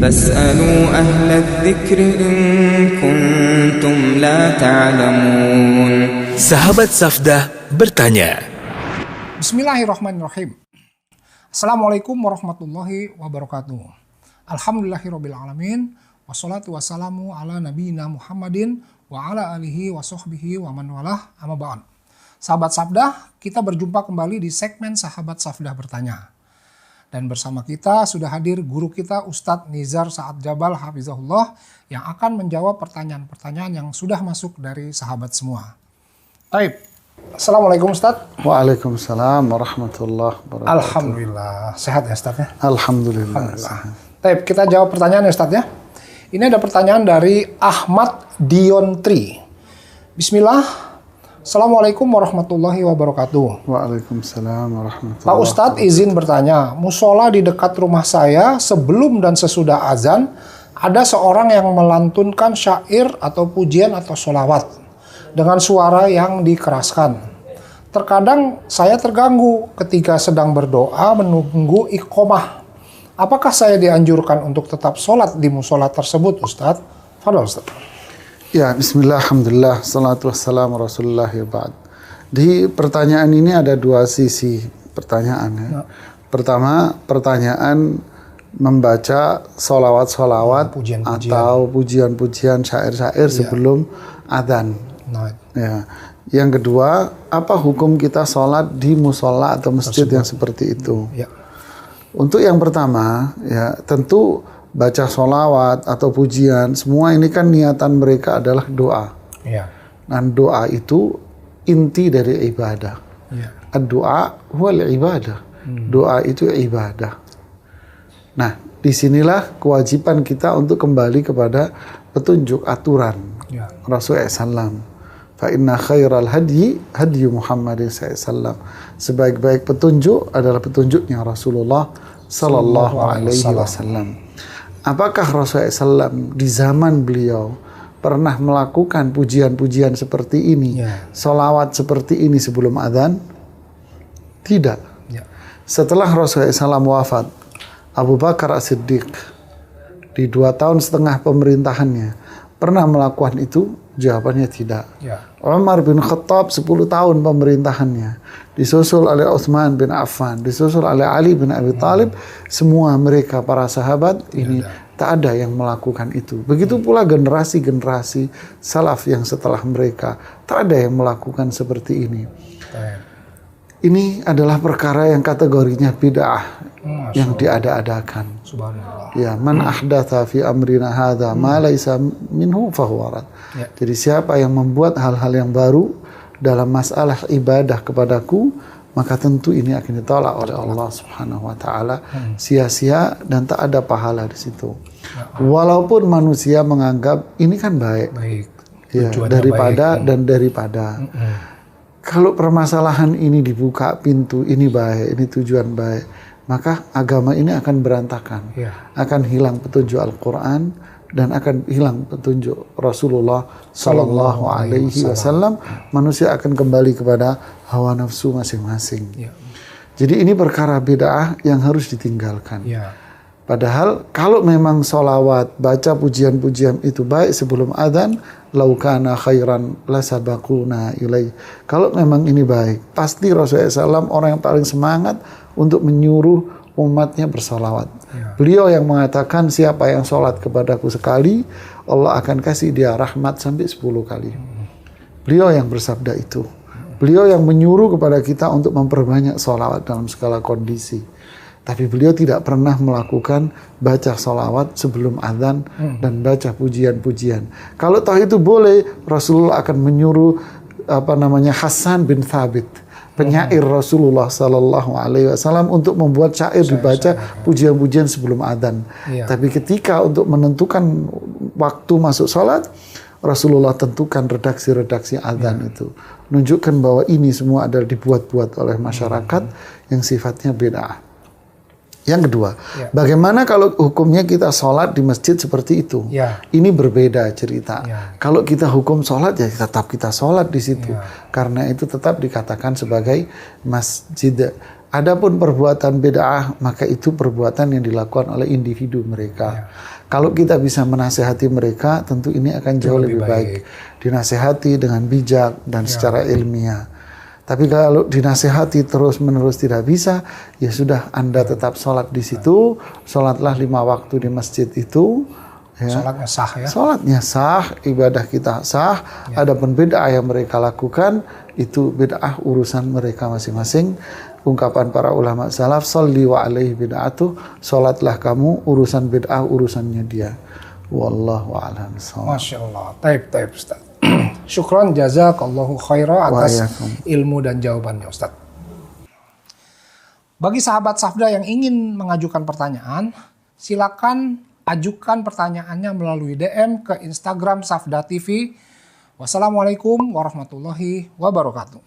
فاسألوا أهل الذكر إن كنتم لا تعلمون. Sahabat Safdah bertanya. Bismillahirrahmanirrahim. Assalamualaikum warahmatullahi wabarakatuh. Alhamdulillahirrabbilalamin. Wassalatu wassalamu ala nabiyina Muhammadin wa ala alihi wa sahbihi wa man walah, amma ba'd. Sahabat Safdah, kita berjumpa kembali di segmen Sahabat Safdah bertanya. Dan bersama kita sudah hadir guru kita Ustadz Nizar Sa'ad Jabal Hafizahullah yang akan menjawab pertanyaan-pertanyaan yang sudah masuk dari sahabat semua. Baik, Assalamualaikum Ustadz. Waalaikumsalam warahmatullahi wabarakatuh. Alhamdulillah, sehat ya Ustadz ya? Alhamdulillah. Baik, kita jawab pertanyaan ya Ustadz ya. Ini ada pertanyaan dari Ahmad Diontri. Bismillah. Assalamualaikum warahmatullahi wabarakatuh. Waalaikumsalam warahmatullahi wabarakatuh. Pak Ustadz izin bertanya, musola di dekat rumah saya sebelum dan sesudah azan ada seorang yang melantunkan syair atau pujian atau sholawat dengan suara yang dikeraskan. Terkadang saya terganggu ketika sedang berdoa menunggu iqomah. Apakah saya dianjurkan untuk tetap sholat di musola tersebut Ustadz? Fadhol Ustadz. Ya, bismillah, alhamdulillah, salatu wassalamu rasulullah ya ba'd. Di pertanyaan ini ada dua sisi pertanyaan ya. Pertama, pertanyaan membaca sholawat-sholawat atau pujian-pujian syair-syair sebelum adzan. Ya. Yang kedua, apa hukum kita sholat di musola atau masjid yang seperti itu? Ya. Untuk yang pertama, ya tentu baca sholawat atau pujian, semua ini kan niatan mereka adalah doa. Ya. Dan doa itu inti dari ibadah. Ya. Ad-doa huwal ibadah. Doa itu ibadah. Nah, disinilah kewajiban kita untuk kembali kepada petunjuk aturan Rasulullah SAW. Fa inna khairal hadyi hadyu Muhammadin SAW. Sebaik-baik petunjuk adalah petunjuknya Rasulullah Sallallahu Alaihi Wasallam. Apakah Rasulullah SAW di zaman beliau pernah melakukan pujian-pujian seperti ini, sholawat seperti ini sebelum adzan? Tidak. Setelah Rasulullah SAW wafat, Abu Bakar As-Siddiq di 2 tahun setengah pemerintahannya pernah melakukan itu? Jawabannya tidak. Umar bin Khattab 10 tahun pemerintahannya, disusul oleh Utsman bin Affan, disusul oleh Ali bin Abi Thalib, semua mereka para sahabat ini tak ada yang melakukan itu. Begitu pula generasi-generasi salaf yang setelah mereka, tak ada yang melakukan seperti ini. Ini adalah perkara yang kategorinya bid'ah, yang diada-adakan. Ya, man ahdatha fi amrina hadza ma laisa minhu fahuwa rad. Jadi siapa yang membuat hal-hal yang baru dalam masalah ibadah kepadaku, maka tentu ini akan ditolak oleh Allah Subhanahu wa taala, sia-sia dan tak ada pahala di situ. Walaupun manusia menganggap ini kan baik. Ya, daripada baik. Dan daripada. Kalau permasalahan ini dibuka pintu, ini baik, ini tujuan baik, maka agama ini akan berantakan. Akan hilang petunjuk Al-Quran dan akan hilang petunjuk Rasulullah Sallallahu Alaihi Wasallam. Manusia akan kembali kepada hawa nafsu masing-masing. Jadi ini perkara bid'ah yang harus ditinggalkan. Padahal kalau memang sholawat, baca pujian-pujian itu baik sebelum adzan, laukana khairan lasabaquna ilaih. Kalau memang ini baik, pasti Rasulullah SAW orang yang paling semangat untuk menyuruh umatnya bersolawat. Beliau yang mengatakan siapa yang sholat kepadaku sekali, Allah akan kasih dia rahmat sampai 10 kali. Beliau yang bersabda itu. Beliau yang menyuruh kepada kita untuk memperbanyak sholawat dalam segala kondisi. Tapi beliau tidak pernah melakukan baca sholawat sebelum adzan dan baca pujian-pujian. Kalau toh itu boleh, Rasulullah akan menyuruh Hasan bin Thabit, penyair Rasulullah Sallallahu Alaihi Wasallam, untuk membuat syair dibaca pujian-pujian sebelum adzan. Tapi ketika untuk menentukan waktu masuk sholat, Rasulullah tentukan redaksi-redaksi adzan itu, menunjukkan bahwa ini semua adalah dibuat-buat oleh masyarakat yang sifatnya bid'ah. Yang kedua, bagaimana kalau hukumnya kita sholat di masjid seperti itu? Ini berbeda cerita. Kalau kita hukum sholat, ya tetap kita sholat di situ. Karena itu tetap dikatakan sebagai masjid Adapun perbuatan bid'ah, maka itu perbuatan yang dilakukan oleh individu mereka. Kalau kita bisa menasehati mereka, tentu ini akan jauh lebih baik. Dinasehati dengan bijak dan secara ilmiah. Tapi kalau dinasehati terus-menerus tidak bisa, ya sudah, Anda tetap sholat di situ, sholatlah 5 waktu di masjid itu. Ya. Sholatnya sah ya. Sholatnya sah, ibadah kita sah. Adapun bid'ah yang mereka lakukan, itu bid'ah urusan mereka masing-masing. Ungkapan para ulama salaf, sholli wa alaihi bid'atu, sholatlah kamu, urusan bid'ah urusannya dia. Wallahu a'lam. Masya Allah. Taib Ustaz. Syukran jazakallahu khaira atas ilmu dan jawabannya Ustaz. Bagi sahabat Safda yang ingin mengajukan pertanyaan, silakan ajukan pertanyaannya melalui DM ke Instagram Safda TV. Wassalamualaikum warahmatullahi wabarakatuh.